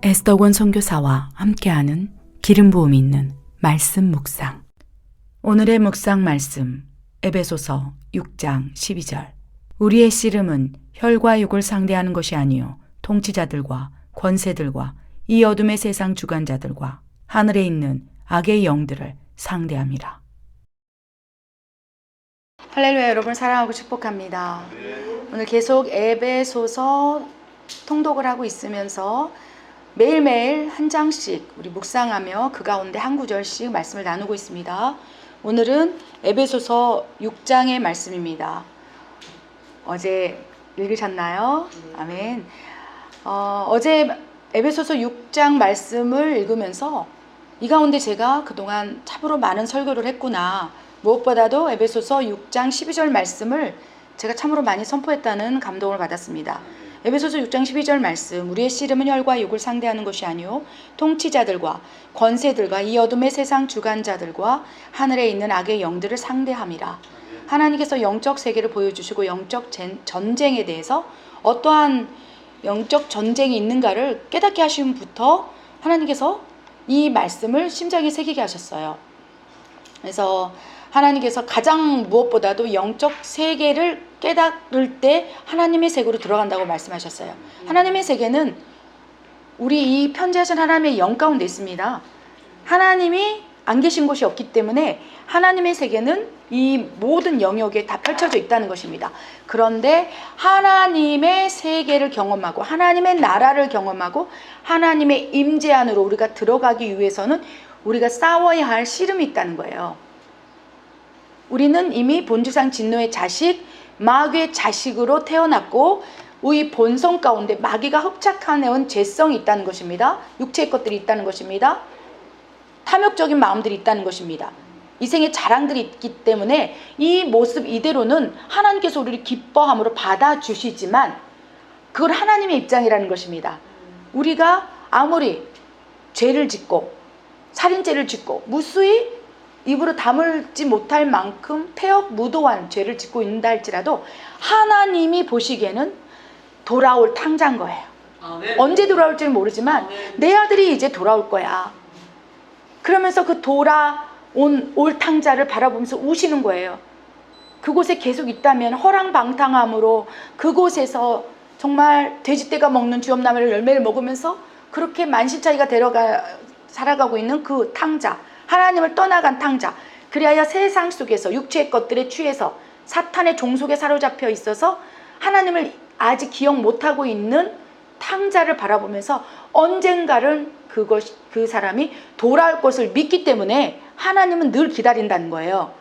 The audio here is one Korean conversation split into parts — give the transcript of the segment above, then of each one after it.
에스더권 선교사와 함께하는 기름 부음이 있는 말씀 묵상. 오늘의 묵상 말씀 에베소서 6장 12절. 우리의 씨름은 혈과 육을 상대하는 것이 아니요 통치자들과 권세들과 이 어둠의 세상 주관자들과 하늘에 있는 악의 영들을 상대함이라. 할렐루야. 여러분 사랑하고 축복합니다. 오늘 계속 에베소서 통독을 하고 있으면서 매일매일 한 장씩 우리 묵상하며 그 가운데 한 구절씩 말씀을 나누고 있습니다. 오늘은 에베소서 6장의 말씀입니다. 어제 읽으셨나요? 아멘. 어제 에베소서 6장 말씀을 읽으면서 이 가운데 제가 그동안 참으로 많은 설교를 했구나. 무엇보다도 에베소서 6장 12절 말씀을 제가 참으로 많이 선포했다는 감동을 받았습니다. 에베소서 6장 12절 말씀, 우리의 씨름은 혈과 육을 상대하는 것이 아니요 통치자들과 권세들과 이 어둠의 세상 주관자들과 하늘에 있는 악의 영들을 상대함이라. 하나님께서 영적 세계를 보여주시고 영적 전쟁에 대해서 어떠한 영적 전쟁이 있는가를 깨닫게 하심부터 하나님께서 이 말씀을 심장에 새기게 하셨어요. 그래서 하나님께서 가장 무엇보다도 영적 세계를 깨달을 때 하나님의 세계로 들어간다고 말씀하셨어요. 하나님의 세계는 우리 이 편지하신 하나님의 영 가운데 있습니다. 하나님이 안 계신 곳이 없기 때문에 하나님의 세계는 이 모든 영역에 다 펼쳐져 있다는 것입니다. 그런데 하나님의 세계를 경험하고 하나님의 나라를 경험하고 하나님의 임재 안으로 우리가 들어가기 위해서는 우리가 싸워야 할 씨름이 있다는 거예요. 우리는 이미 본주상 진노의 자식, 마귀의 자식으로 태어났고 우리 본성 가운데 마귀가 흡착해온 죄성이 있다는 것입니다. 육체의 것들이 있다는 것입니다. 탐욕적인 마음들이 있다는 것입니다. 이생의 자랑들이 있기 때문에 이 모습 이대로는 하나님께서 우리를 기뻐함으로 받아주시지만 그걸 하나님의 입장이라는 것입니다. 우리가 아무리 죄를 짓고 살인죄를 짓고 무수히 입으로 다물지 못할 만큼 폐역무도한 죄를 짓고 있는다 할지라도 하나님이 보시기에는 돌아올 탕자인 거예요. 언제 돌아올지는 모르지만 내 아들이 이제 돌아올 거야. 그러면서 그 돌아온 올 탕자를 바라보면서 우시는 거예요. 그곳에 계속 있다면 허랑방탕함으로 그곳에서 정말 돼지떼가 먹는 주염나무의 열매를 먹으면서 그렇게 만신창이가 살아가고 있는 그 탕자, 하나님을 떠나간 탕자, 그리하여 세상 속에서 육체의 것들에 취해서 사탄의 종속에 사로잡혀 있어서 하나님을 아직 기억 못하고 있는 탕자를 바라보면서 언젠가는 그 사람이 돌아올 것을 믿기 때문에 하나님은 늘 기다린다는 거예요.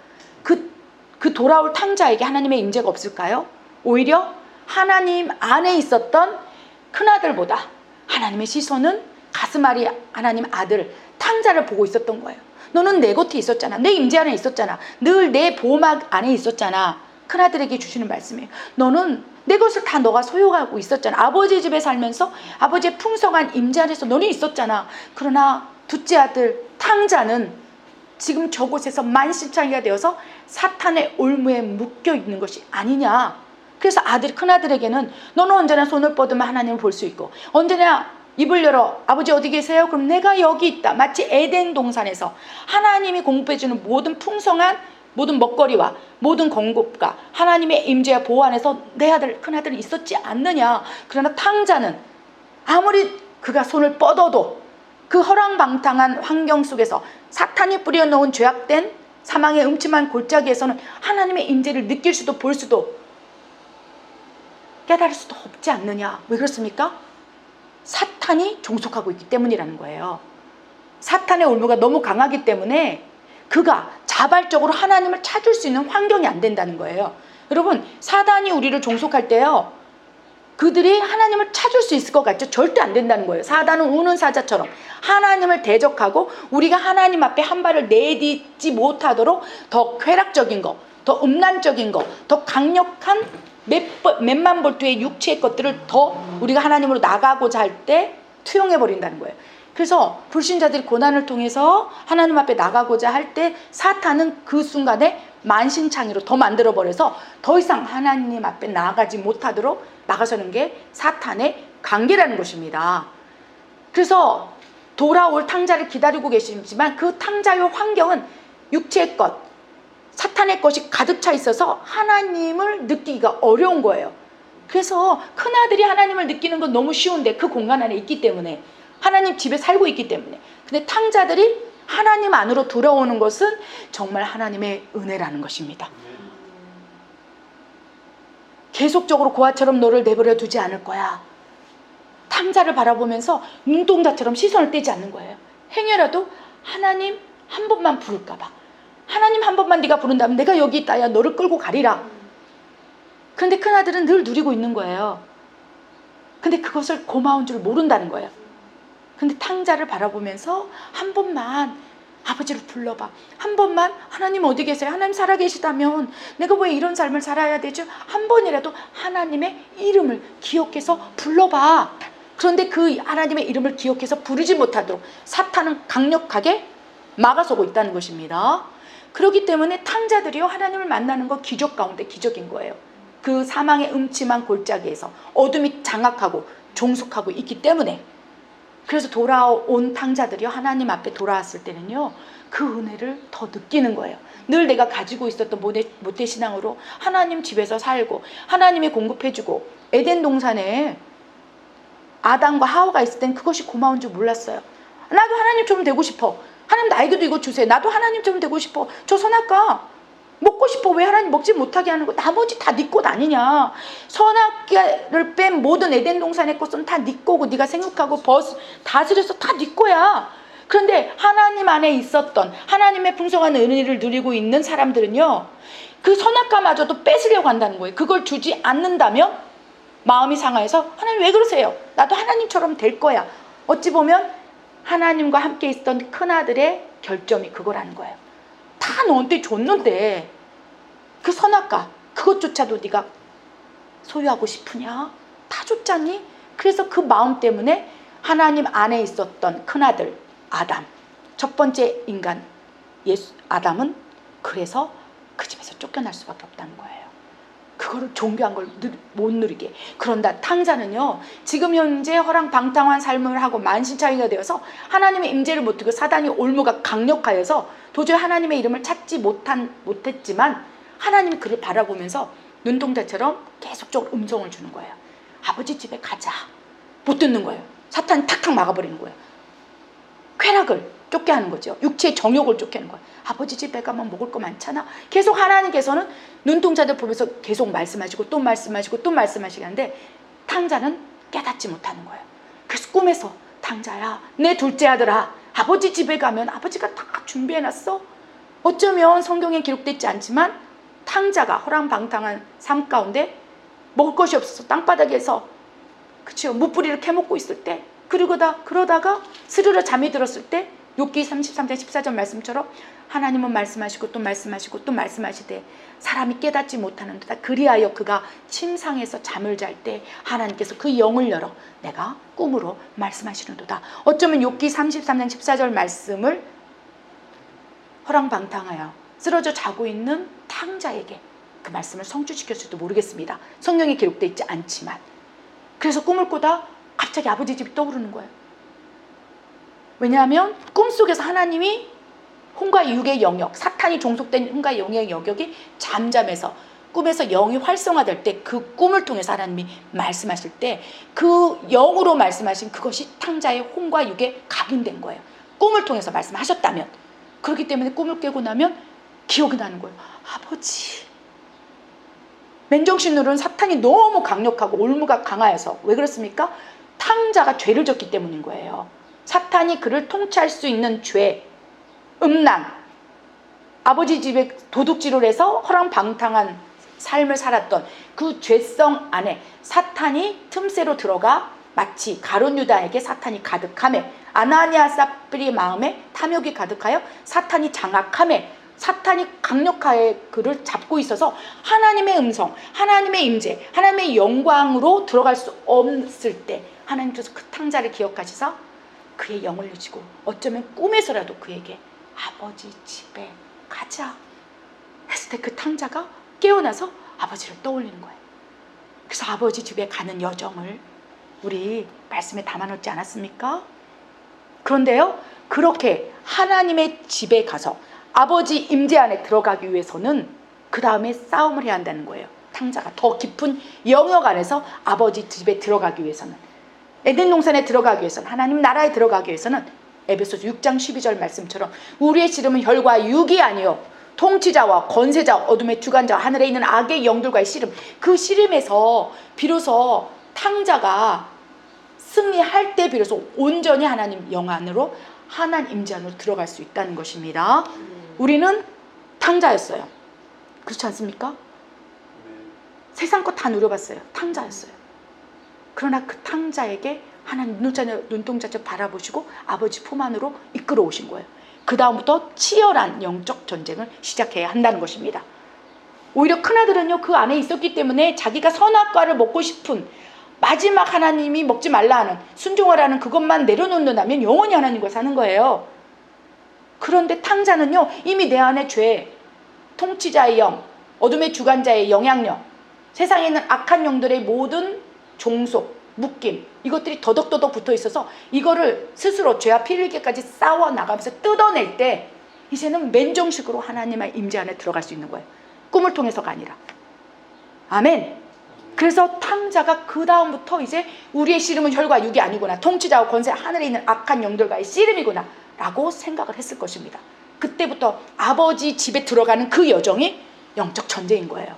그 돌아올 탕자에게 하나님의 임재가 없을까요? 오히려 하나님 안에 있었던 큰아들보다 하나님의 시선은 가슴앓이 하나님 아들 탕자를 보고 있었던 거예요. 너는 내 곁에 있었잖아. 내 임재 안에 있었잖아. 늘 내 보호막 안에 있었잖아. 큰아들에게 주시는 말씀이에요. 너는 내 것을 다 너가 소유하고 있었잖아. 아버지 집에 살면서 아버지의 풍성한 임재 안에서 너는 있었잖아. 그러나 둘째 아들 탕자는 지금 저곳에서 만신창이가 되어서 사탄의 올무에 묶여 있는 것이 아니냐. 그래서 큰아들에게는 너는 언제나 손을 뻗으면 하나님을 볼 수 있고 언제나 입을 열어 아버지 어디 계세요? 그럼 내가 여기 있다. 마치 에덴 동산에서 하나님이 공급해주는 모든 풍성한 모든 먹거리와 모든 공급과 하나님의 임재와 보호 안에서 내 아들 큰아들이 있었지 않느냐. 그러나 탕자는 아무리 그가 손을 뻗어도 그 허랑방탕한 환경 속에서 사탄이 뿌려놓은 죄악된 사망의 음침한 골짜기에서는 하나님의 임재를 느낄 수도 볼 수도 깨달을 수도 없지 않느냐. 왜 그렇습니까? 사탄이 종속하고 있기 때문이라는 거예요. 사탄의 올무가 너무 강하기 때문에 그가 자발적으로 하나님을 찾을 수 있는 환경이 안 된다는 거예요. 여러분, 사단이 우리를 종속할 때요, 그들이 하나님을 찾을 수 있을 것 같죠? 절대 안 된다는 거예요. 사단은 우는 사자처럼 하나님을 대적하고 우리가 하나님 앞에 한 발을 내딛지 못하도록 더 쾌락적인 거, 더 음란적인 거, 더 강력한 몇만 볼트의 육체의 것들을 더 우리가 하나님으로 나가고자 할 때 투영해버린다는 거예요. 그래서 불신자들이 고난을 통해서 하나님 앞에 나가고자 할 때 사탄은 그 순간에 만신창이로 더 만들어버려서 더 이상 하나님 앞에 나아가지 못하도록 막아서는 게 사탄의 관계라는 것입니다. 그래서 돌아올 탕자를 기다리고 계시지만 그 탕자의 환경은 육체의 것, 사탄의 것이 가득 차 있어서 하나님을 느끼기가 어려운 거예요. 그래서 큰아들이 하나님을 느끼는 건 너무 쉬운데 그 공간 안에 있기 때문에, 하나님 집에 살고 있기 때문에. 근데 탕자들이 하나님 안으로 들어오는 것은 정말 하나님의 은혜라는 것입니다. 계속적으로 고아처럼 너를 내버려 두지 않을 거야. 탕자를 바라보면서 눈동자처럼 시선을 떼지 않는 거예요. 행여라도 하나님 한 번만 부를까 봐. 하나님 한 번만 네가 부른다면 내가 여기 있다야 너를 끌고 가리라. 그런데 큰아들은 늘 누리고 있는 거예요. 근데 그것을 고마운 줄 모른다는 거예요. 근데 탕자를 바라보면서 한 번만 아버지를 불러봐. 한 번만 하나님 어디 계세요? 하나님 살아계시다면 내가 왜 이런 삶을 살아야 되죠? 한 번이라도 하나님의 이름을 기억해서 불러봐. 그런데 그 하나님의 이름을 기억해서 부르지 못하도록 사탄은 강력하게 막아서고 있다는 것입니다. 그렇기 때문에 탕자들이요, 하나님을 만나는 거 기적 가운데 기적인 거예요. 그 사망의 음침한 골짜기에서 어둠이 장악하고 종속하고 있기 때문에. 그래서 돌아온 탕자들이요, 하나님 앞에 돌아왔을 때는요, 그 은혜를 더 느끼는 거예요. 늘 내가 가지고 있었던 모태신앙으로 하나님 집에서 살고 하나님이 공급해주고, 에덴 동산에 아담과 하와가 있을 땐 그것이 고마운 줄 몰랐어요. 나도 하나님처럼 되고 싶어. 하나님 나에게도 이거 주세요. 나도 하나님처럼 되고 싶어. 저 선악과 먹고 싶어. 왜 하나님 먹지 못하게 하는 거? 나머지 다 네 것 아니냐. 선악과를 뺀 모든 에덴 동산의 것은 다 네 거고, 네가 생육하고 다스려서 다 네 거야. 그런데 하나님 안에 있었던 하나님의 풍성한 은혜를 누리고 있는 사람들은요, 그 선악과마저도 뺏으려고 한다는 거예요. 그걸 주지 않는다면 마음이 상해서 하나님 왜 그러세요? 나도 하나님처럼 될 거야. 어찌 보면 하나님과 함께 있던 큰아들의 결점이 그거라는 거예요. 다 너한테 줬는데 그 선악과 그것조차도 네가 소유하고 싶으냐? 다 줬잖니? 그래서 그 마음 때문에 하나님 안에 있었던 큰아들 아담, 첫 번째 인간 아담은 그래서 그 집에서 쫓겨날 수밖에 없다는 거예요. 그거를 존귀한 걸 못 누리게. 그런다 탕자는요, 지금 현재 허랑방탕한 삶을 하고 만신창이가 되어서 하나님의 임재를 못하고 사단이 올무가 강력하여서 도저히 하나님의 이름을 찾지 못했지만 하나님이 그를 바라보면서 눈동자처럼 계속적으로 음성을 주는 거예요. 아버지 집에 가자. 못 듣는 거예요. 사탄이 탁탁 막아버리는 거예요. 쾌락을 쫓게 하는 거죠. 육체의 정욕을 쫓게 하는 거예요. 아버지 집에 가면 먹을 거 많잖아. 계속 하나님께서는 눈동자들 보면서 계속 말씀하시고 또 말씀하시고 또 말씀하시게 하는데 탕자는 깨닫지 못하는 거예요. 그래서 꿈에서 탕자야, 내 둘째 아들아, 아버지 집에 가면 아버지가 다 준비해놨어. 어쩌면 성경에 기록되지 않지만 탕자가 허랑방탕한 삶 가운데 먹을 것이 없어서 땅바닥에서 그치요, 무뿌리를 캐먹고 있을 때, 그러다가 스르르 잠이 들었을 때 욥기 33장 14절 말씀처럼 하나님은 말씀하시고 또 말씀하시고 또 말씀하시되 사람이 깨닫지 못하는도다. 그리하여 그가 침상에서 잠을 잘 때 하나님께서 그 영을 열어 내가 꿈으로 말씀하시는도다. 어쩌면 욥기 33장 14절 말씀을 허랑방탕하여 쓰러져 자고 있는 탕자에게 그 말씀을 성취시켰을지도 모르겠습니다. 성경에 기록되어 있지 않지만. 그래서 꿈을 꾸다 갑자기 아버지 집이 떠오르는 거예요. 왜냐하면 꿈속에서 하나님이 혼과 육의 영역, 사탄이 종속된 혼과 영의 영역이 잠잠해서 꿈에서 영이 활성화될 때 그 꿈을 통해서 하나님이 말씀하실 때 그 영으로 말씀하신 그것이 탕자의 혼과 육에 각인된 거예요. 꿈을 통해서 말씀하셨다면. 그렇기 때문에 꿈을 깨고 나면 기억이 나는 거예요. 아버지. 맨정신으로는 사탄이 너무 강력하고 올무가 강하여서. 왜 그렇습니까? 탕자가 죄를 졌기 때문인 거예요. 사탄이 그를 통치할 수 있는 죄, 음란, 아버지 집에 도둑질을 해서 허랑방탕한 삶을 살았던 그 죄성 안에 사탄이 틈새로 들어가 마치 가룟 유다에게 사탄이 가득하며 아나니아 삽비리 마음에 탐욕이 가득하여 사탄이 장악하며 사탄이 강력하게 그를 잡고 있어서 하나님의 음성, 하나님의 임재, 하나님의 영광으로 들어갈 수 없을 때 하나님께서 그 탕자를 기억하셔서 그의 영을 누지고 어쩌면 꿈에서라도 그에게 아버지 집에 가자 했을 때 그 탕자가 깨어나서 아버지를 떠올리는 거예요. 그래서 아버지 집에 가는 여정을 우리 말씀에 담아놓지 않았습니까? 그런데요, 그렇게 하나님의 집에 가서 아버지 임재 안에 들어가기 위해서는 그 다음에 싸움을 해야 한다는 거예요. 탕자가 더 깊은 영역 안에서 아버지 집에 들어가기 위해서는, 에덴 동산에 들어가기 위해서는, 하나님 나라에 들어가기 위해서는 에베소서 6장 12절 말씀처럼 우리의 씨름은 혈과 육이 아니요 통치자와 권세자와 어둠의 주관자와 하늘에 있는 악의 영들과의 씨름, 그 씨름에서 비로소 탕자가 승리할 때 비로소 온전히 하나님 영 안으로, 하나님 임재 안으로 들어갈 수 있다는 것입니다. 우리는 탕자였어요. 그렇지 않습니까? 세상 거 다 누려봤어요. 탕자였어요. 그러나 그 탕자에게 하나님 눈동자처럼 바라보시고 아버지 품 안으로 이끌어 오신 거예요. 그 다음부터 치열한 영적 전쟁을 시작해야 한다는 것입니다. 오히려 큰아들은요, 그 안에 있었기 때문에 자기가 선악과를 먹고 싶은, 마지막 하나님이 먹지 말라 하는, 순종하라는 그것만 내려놓는다면 영원히 하나님과 사는 거예요. 그런데 탕자는요, 이미 내 안에 죄, 통치자의 영, 어둠의 주관자의 영향력, 세상에 있는 악한 영들의 모든 종속, 묶임, 이것들이 더덕더덕 붙어 있어서 이거를 스스로 죄와 피 흘리기까지 싸워 나가면서 뜯어낼 때 이제는 맨정식으로 하나님의 임재 안에 들어갈 수 있는 거예요. 꿈을 통해서가 아니라. 아멘. 그래서 탕자가 그 다음부터 이제 우리의 씨름은 혈과 육이 아니구나, 통치자와 권세 하늘에 있는 악한 영들과의 씨름이구나 라고 생각을 했을 것입니다. 그때부터 아버지 집에 들어가는 그 여정이 영적 전쟁인 거예요.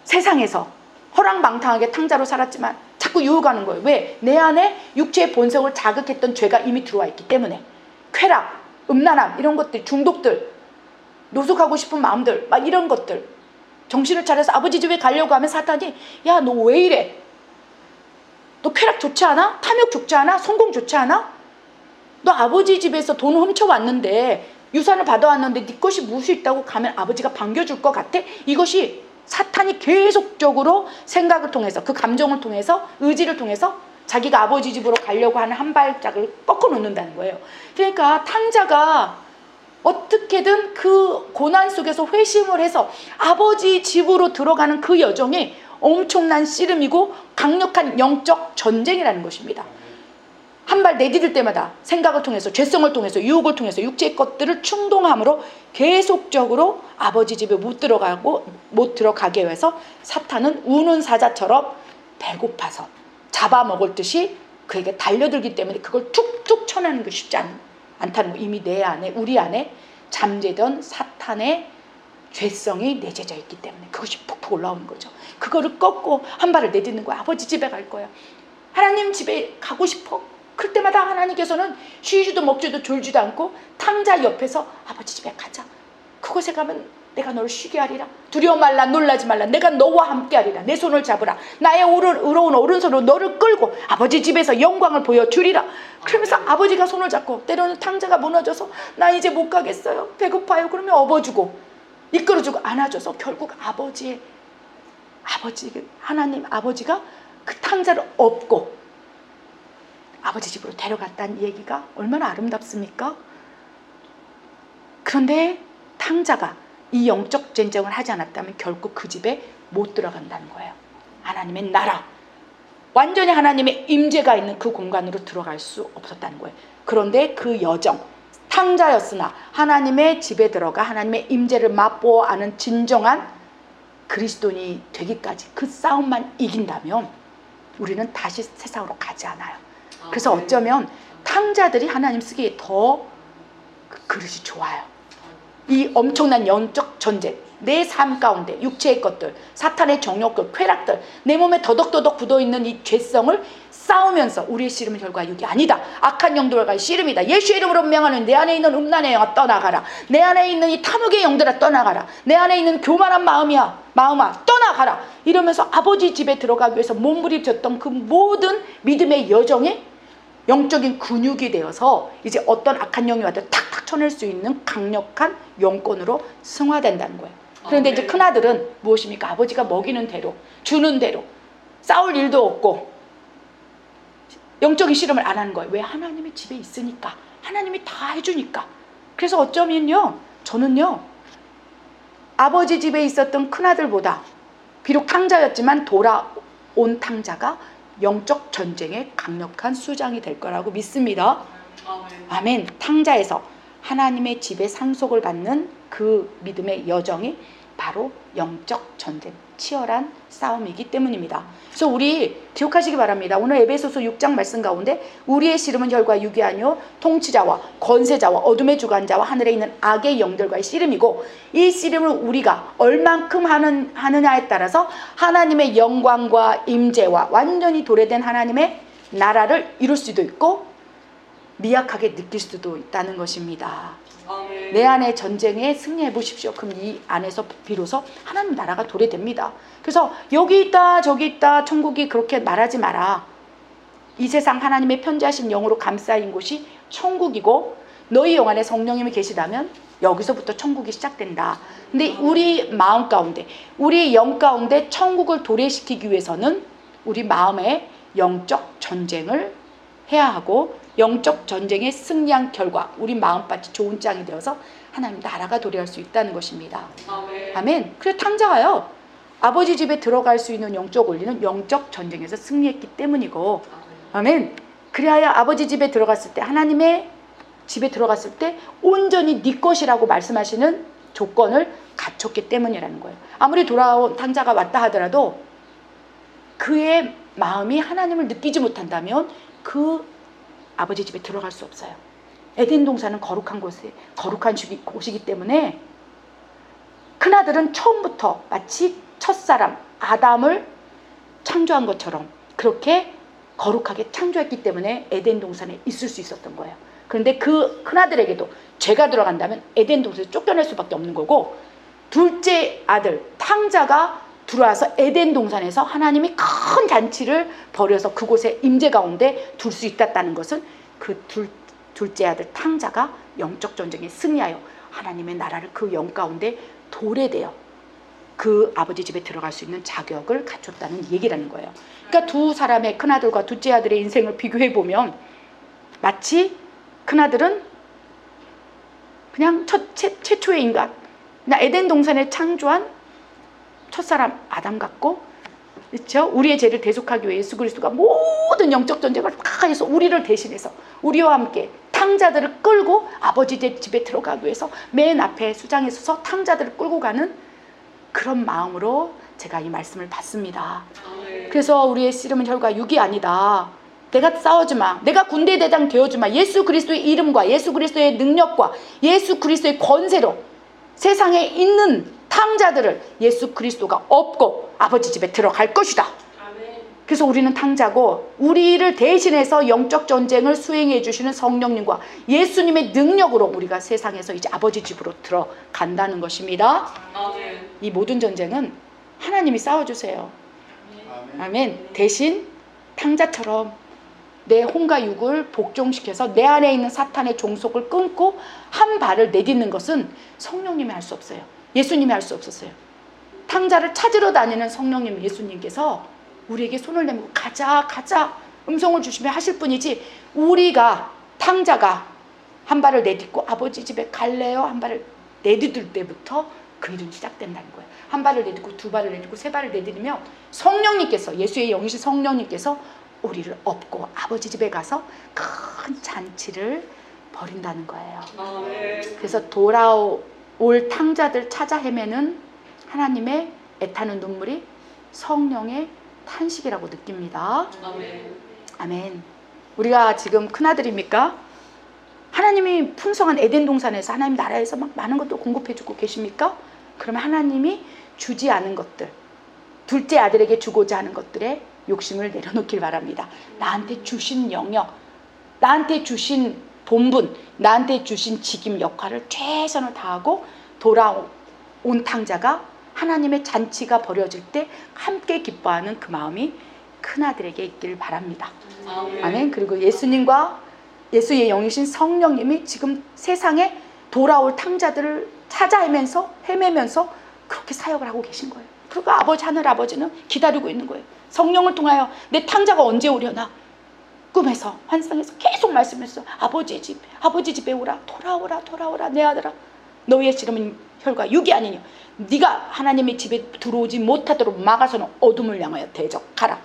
세상에서 허랑방탕하게 탕자로 살았지만 자꾸 유혹하는 거예요. 왜? 내 안에 육체의 본성을 자극했던 죄가 이미 들어와 있기 때문에. 쾌락, 음란함, 이런 것들, 중독들, 노숙하고 싶은 마음들, 막 이런 것들, 정신을 차려서 아버지 집에 가려고 하면 사탄이, 야, 너 왜 이래? 너 쾌락 좋지 않아? 탐욕 좋지 않아? 성공 좋지 않아? 너 아버지 집에서 돈 훔쳐왔는데, 유산을 받아왔는데 네 것이 무엇이 있다고 가면 아버지가 반겨줄 것 같아? 이것이 사탄이 계속적으로 생각을 통해서, 그 감정을 통해서, 의지를 통해서 자기가 아버지 집으로 가려고 하는 한 발짝을 꺾어 놓는다는 거예요. 그러니까 탕자가 어떻게든 그 고난 속에서 회심을 해서 아버지 집으로 들어가는 그 여정이 엄청난 씨름이고 강력한 영적 전쟁이라는 것입니다. 한 발 내디딜 때마다 생각을 통해서, 죄성을 통해서, 유혹을 통해서 육체의 것들을 충동함으로 계속적으로 아버지 집에 못 들어가게 해서 사탄은 우는 사자처럼 배고파서 잡아먹을 듯이 그에게 달려들기 때문에 그걸 툭툭 쳐내는 게 쉽지 않다는 거. 이미 내 안에, 우리 안에 잠재던 사탄의 죄성이 내재져 있기 때문에 그것이 푹푹 올라오는 거죠. 그거를 꺾고 한 발을 내딛는 거야. 아버지 집에 갈 거야. 하나님 집에 가고 싶어. 그럴 때마다 하나님께서는 쉬지도 먹지도 졸지도 않고 탕자 옆에서 아버지 집에 가자. 그곳에 가면 내가 너를 쉬게 하리라. 두려워 말라, 놀라지 말라. 내가 너와 함께 하리라. 내 손을 잡으라. 나의 의로운 오른손으로 너를 끌고 아버지 집에서 영광을 보여주리라. 그러면서 아버지가 손을 잡고, 때로는 탕자가 무너져서 나 이제 못 가겠어요, 배고파요, 그러면 업어주고 이끌어주고 안아줘서 결국 하나님 아버지가 그 탕자를 업고 아버지 집으로 데려갔다는 얘기가 얼마나 아름답습니까? 그런데 탕자가 이 영적 전쟁을 하지 않았다면 결국 그 집에 못 들어간다는 거예요. 하나님의 나라, 완전히 하나님의 임재가 있는 그 공간으로 들어갈 수 없었다는 거예요. 그런데 그 여정, 탕자였으나 하나님의 집에 들어가 하나님의 임재를 맛보아 아는 진정한 그리스도인이 되기까지 그 싸움만 이긴다면 우리는 다시 세상으로 가지 않아요. 그래서 어쩌면 탕자들이 하나님 쓰기에 더 그릇이 좋아요. 이 엄청난 영적 전쟁, 내 삶 가운데 육체의 것들, 사탄의 정욕들, 쾌락들, 내 몸에 더덕더덕 굳어있는 이 죄성을 싸우면서 우리의 씨름은 혈과 육이 아니다, 악한 영들과의 씨름이다, 예수의 이름으로 명하는 내 안에 있는 음란의 영아 떠나가라, 내 안에 있는 이 탐욕의 영들아 떠나가라, 내 안에 있는 교만한 마음아 떠나가라, 이러면서 아버지 집에 들어가기 위해서 몸부림쳤던 그 모든 믿음의 여정에 영적인 근육이 되어서 이제 어떤 악한 영이 와도 탁탁 쳐낼 수 있는 강력한 영권으로 승화된다는 거예요. 그런데 이제 큰아들은 무엇입니까? 아버지가 먹이는 대로, 주는 대로 싸울 일도 없고 영적인 씨름을 안 하는 거예요. 왜? 하나님이 집에 있으니까, 하나님이 다 해주니까. 그래서 어쩌면요, 저는요, 아버지 집에 있었던 큰아들보다 비록 탕자였지만 돌아온 탕자가 영적 전쟁의 강력한 수장이 될 거라고 믿습니다. 아멘. 탕자에서 하나님의 집에 상속을 받는 그 믿음의 여정이 바로 영적 전쟁, 치열한 싸움이기 때문입니다. 그래서 우리 기억하시기 바랍니다. 오늘 에베소서 6장 말씀 가운데 우리의 씨름은 혈과 육이 아니요 통치자와 권세자와 어둠의 주관자와 하늘에 있는 악의 영들과의 씨름이고, 이 씨름을 우리가 얼만큼 하느냐에 따라서 하나님의 영광과 임재와 완전히 도래된 하나님의 나라를 이룰 수도 있고 미약하게 느낄 수도 있다는 것입니다. 내 안의 전쟁에 승리해 보십시오. 그럼 이 안에서 비로소 하나님 나라가 도래됩니다. 그래서 여기 있다 저기 있다 천국이 그렇게 말하지 마라. 이 세상 하나님의 편지하신 영으로 감싸인 곳이 천국이고 너희 영 안에 성령님이 계시다면 여기서부터 천국이 시작된다. 근데 우리 마음 가운데, 우리 영 가운데 천국을 도래시키기 위해서는 우리 마음의 영적 전쟁을 해야 하고, 영적 전쟁에 승리한 결과 우리 마음밭이 좋은 땅이 되어서 하나님 나라가 도래할 수 있다는 것입니다. 아멘. 그래서 탕자가요, 아버지 집에 들어갈 수 있는 영적 원리는 영적 전쟁에서 승리했기 때문이고, 아멘. 그래야 아버지 집에 들어갔을 때, 하나님의 집에 들어갔을 때 온전히 네 것이라고 말씀하시는 조건을 갖췄기 때문이라는 거예요. 아무리 돌아온 탕자가 왔다 하더라도 그의 마음이 하나님을 느끼지 못한다면 그 아버지 집에 들어갈 수 없어요. 에덴 동산은 거룩한 곳이기 때문에 큰아들은 처음부터 마치 첫사람 아담을 창조한 것처럼 그렇게 거룩하게 창조했기 때문에 에덴 동산에 있을 수 있었던 거예요. 그런데 그 큰아들에게도 죄가 들어간다면 에덴 동산에서 쫓겨날 수밖에 없는 거고, 둘째 아들 탕자가 들어와서 에덴 동산에서 하나님이 큰 잔치를 벌여서 그곳에 임재 가운데 둘 수 있다는 것은 그 둘째 아들 탕자가 영적 전쟁에 승리하여 하나님의 나라를 그 영 가운데 도래되어 그 아버지 집에 들어갈 수 있는 자격을 갖췄다는 얘기라는 거예요. 그러니까 두 사람의, 큰아들과 둘째 아들의 인생을 비교해 보면 마치 큰아들은 그냥 최초의 인간, 그냥 에덴 동산에 창조한 첫사람 아담 같고, 그렇죠? 우리의 죄를 대속하기 위해 예수 그리스도가 모든 영적 전쟁을 다 해서 우리를 대신해서 우리와 함께 탕자들을 끌고 아버지 집에 들어가기 위해서 맨 앞에 수장에 서서 탕자들을 끌고 가는 그런 마음으로 제가 이 말씀을 받습니다. 그래서 우리의 씨름은 혈과 육이 아니다. 내가 싸우지 마. 내가 군대 대장 되어지 마. 예수 그리스도의 이름과 예수 그리스도의 능력과 예수 그리스도의 권세로 세상에 있는 탕자들을 예수 그리스도가 업고 아버지 집에 들어갈 것이다. 그래서 우리는 탕자고, 우리를 대신해서 영적 전쟁을 수행해 주시는 성령님과 예수님의 능력으로 우리가 세상에서 이제 아버지 집으로 들어간다는 것입니다. 이 모든 전쟁은 하나님이 싸워주세요. 아멘. 대신 탕자처럼 내 혼과 육을 복종시켜서 내 안에 있는 사탄의 종속을 끊고 한 발을 내딛는 것은 성령님이 할 수 없어요. 예수님이 할 수 없었어요. 탕자를 찾으러 다니는 성령님 예수님께서 우리에게 손을 내밀고 가자 음성을 주시며 하실 뿐이지, 우리가 탕자가 한 발을 내딛고 아버지 집에 갈래요 한 발을 내딛을 때부터 그 일은 시작된다는 거예요. 한 발을 내딛고 두 발을 내딛고 세 발을 내딛으면 성령님께서, 예수의 영이신 성령님께서 우리를 업고 아버지 집에 가서 큰 잔치를 벌인다는 거예요. 그래서 돌아올 탕자들 찾아 헤매는 하나님의 애타는 눈물이 성령의 탄식이라고 느낍니다. 아멘. 우리가 지금 큰아들입니까? 하나님이 풍성한 에덴 동산에서 하나님 나라에서 막 많은 것도 공급해주고 계십니까? 그러면 하나님이 주지 않은 것들, 둘째 아들에게 주고자 하는 것들에 욕심을 내려놓길 바랍니다. 나한테 주신 영역, 나한테 주신 본분, 나한테 주신 직임 역할을 최선을 다하고 돌아온 탕자가 하나님의 잔치가 벌어질 때 함께 기뻐하는 그 마음이 큰아들에게 있길 바랍니다. 아멘. 그리고 예수님과 예수의 영이신 성령님이 지금 세상에 돌아올 탕자들을 찾아 헤매면서 그렇게 사역을 하고 계신 거예요. 그리고 하늘 아버지는 기다리고 있는 거예요. 성령을 통하여 내 탕자가 언제 오려나, 꿈에서 환상에서 계속 말씀했어. 아버지 집에 오라, 돌아오라 내 아들아, 너희의 씨름은 혈과 육이 아니니 네가 하나님의 집에 들어오지 못하도록 막아서는 어둠을 향하여 대적하라.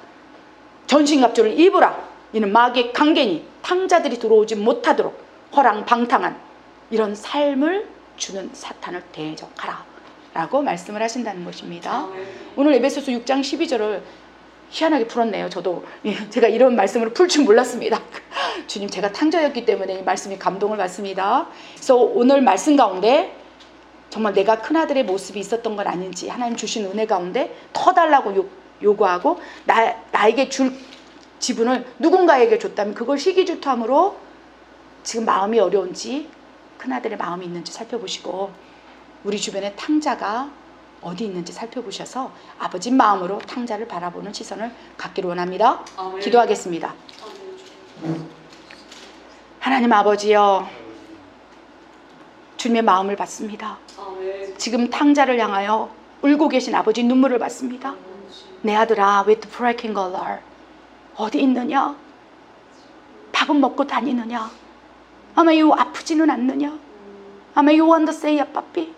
전신갑주를 입으라. 이는 마귀의 강견이 탕자들이 들어오지 못하도록 허랑방탕한 이런 삶을 주는 사탄을 대적하라 라고 말씀을 하신다는 것입니다. 오늘 에베소서 6장 12절을 희한하게 풀었네요. 저도 제가 이런 말씀으로 풀 줄 몰랐습니다. 주님, 제가 탕자였기 때문에 이 말씀이 감동을 받습니다. 그래서 오늘 말씀 가운데 정말 내가 큰아들의 모습이 있었던 건 아닌지 하나님 주신 은혜 가운데 더 달라고 요구하고 나에게 줄 지분을 누군가에게 줬다면 그걸 시기질투함으로 지금 마음이 어려운지 큰아들의 마음이 있는지 살펴보시고 우리 주변에 탕자가 어디 있는지 살펴보셔서 아버지 마음으로 탕자를 바라보는 시선을 갖기를 원합니다. 기도하겠습니다. 하나님 아버지여, 주님의 마음을 받습니다. 지금 탕자를 향하여 울고 계신 아버지 눈물을 받습니다. 내 아들아, with breaking color 어디 있느냐? 밥은 먹고 다니느냐? 아마 유 아프지는 않느냐? 아마 유 want to say a puppy?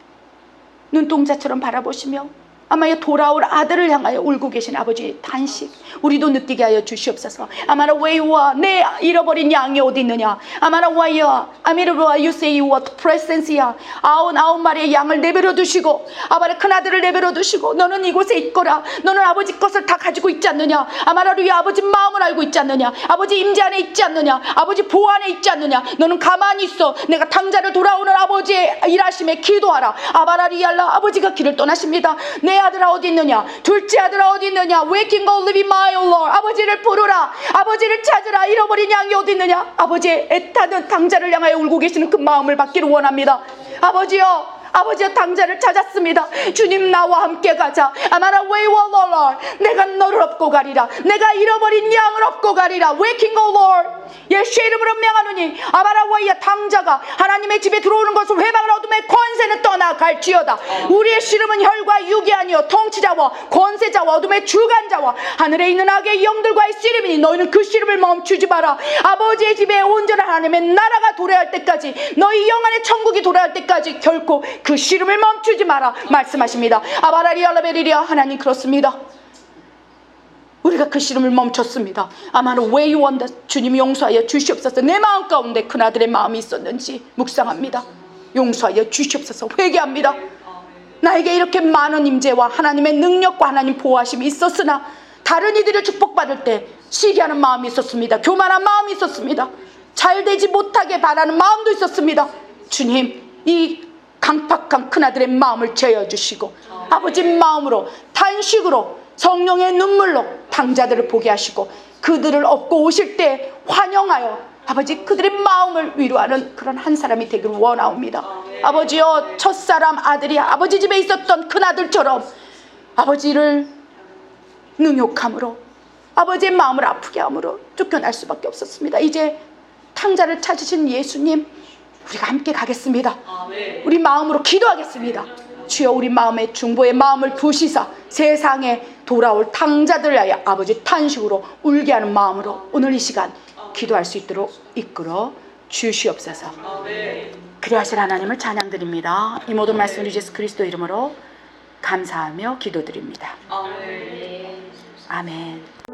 눈동자처럼 바라보시며 아마야 돌아올 아들을 향하여 울고 계신 아버지의 단식 우리도 느끼게 하여 주시옵소서. 아마라 where you are, 내 잃어버린 양이 어디 있느냐? 아마라 where you are, 아마라 where you say you are presence야. 아홉 마리의 양을 내버려 두시고 아바라 큰아들을 내버려 두시고 너는 이곳에 있거라. 너는 아버지 것을 다 가지고 있지 않느냐? 아마라루의 아버지 마음을 알고 있지 않느냐? 아버지 임재 안에 있지 않느냐? 아버지 보호 안에 있지 않느냐? 너는 가만히 있어. 내가 탕자를 돌아오는 아버지의 일하심에 기도하라. 아바라리알라, 아버지가 길을 떠나십니다. 내 아들아 어디 있느냐? 둘째 아들아 어디 있느냐? Waking God live in my Lord. 아버지를 부르라. 아버지를 찾으라. 잃어버린 양이 어디 있느냐? 아버지의 애타는 탕자를 향하여 울고 계시는 그 마음을 받기를 원합니다. 아버지여, 아버지의 탕자를 찾았습니다. 주님, 나와 함께 가자. 아마라 way Lord, 내가 너를 업고 가리라. 내가 잃어버린 양을 업고 가리라. Waking God Lord, 예수의 이름으로 명하노니 아마라 way 탕자가 하나님의 집에 들어오는 것을 회방을 얻음의 권세는 떠나갈지어다. 우리의 씨름은 혈과 육이 아니요 통치자와 권세자와 어둠의 주관자와 하늘에 있는 악의 영들과의 씨름이니 너희는 그 씨름을 멈추지 마라. 아버지의 집에 온전한 하나님의 나라가 도래할 때까지, 너희 영안의 천국이 도래할 때까지 결코 그 씨름을 멈추지 마라 말씀하십니다. 아바라리알라베리리아, 하나님 그렇습니다. 우리가 그 씨름을 멈췄습니다. 아마는 way you want, 주님이 용서하여 주시옵소서. 내 마음 가운데 큰아들의 마음이 있었는지 묵상합니다. 용서하여 주시옵소서. 회개합니다. 나에게 이렇게 많은 임재와 하나님의 능력과 하나님 보호하심이 있었으나 다른 이들을 축복받을 때 시기하는 마음이 있었습니다. 교만한 마음이 있었습니다. 잘되지 못하게 바라는 마음도 있었습니다. 주님, 이 강팍한 큰아들의 마음을 채워주시고 아버지 마음으로 단식으로 성령의 눈물로 탕자들을 보게 하시고 그들을 업고 오실 때 환영하여 아버지 그들의 마음을 위로하는 그런 한 사람이 되기를 원하옵니다. 아버지여, 첫사람 아들이 아버지 집에 있었던 큰아들처럼 아버지를 능욕함으로 아버지의 마음을 아프게 함으로 쫓겨날 수밖에 없었습니다. 이제 탕자를 찾으신 예수님, 우리가 함께 가겠습니다. 우리 마음으로 기도하겠습니다. 주여, 우리 마음에 중보의 마음을 부시사 세상에 돌아올 탕자들 위하여 아버지 탄식으로 울게 하는 마음으로 오늘 이 시간 기도할 수 있도록 이끌어 주시옵소서. 그리하실 하나님을 찬양드립니다. 이 모든 말씀을 예수 그리스도 이름으로 감사하며 기도드립니다. 아멘.